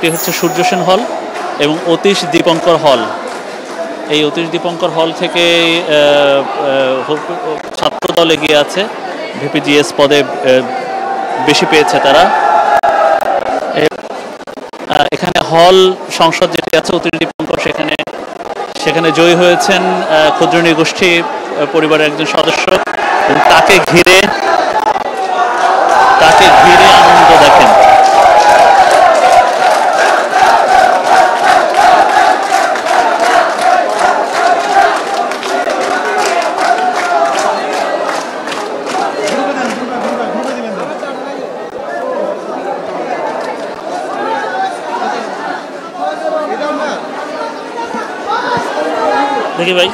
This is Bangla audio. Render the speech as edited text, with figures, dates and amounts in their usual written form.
একটি হচ্ছে সূর্য সেন হল এবং অতীশ দীপঙ্কর হল। এই অতীশ দীপঙ্কর হল থেকে ছাত্রদল এগিয়ে আছে, ভিপিজিএস পদে বেশি পেয়েছে তারা। এখানে হল সংসদ যেটি আছে অতীশ দীপঙ্কর, সেখানে জয়ী হয়েছেন ক্ষুদ্র গোষ্ঠী পরিবারের একজন সদস্য, এবং তাকে ঘিরে আনন্দ দেখেন। দেখি ভাই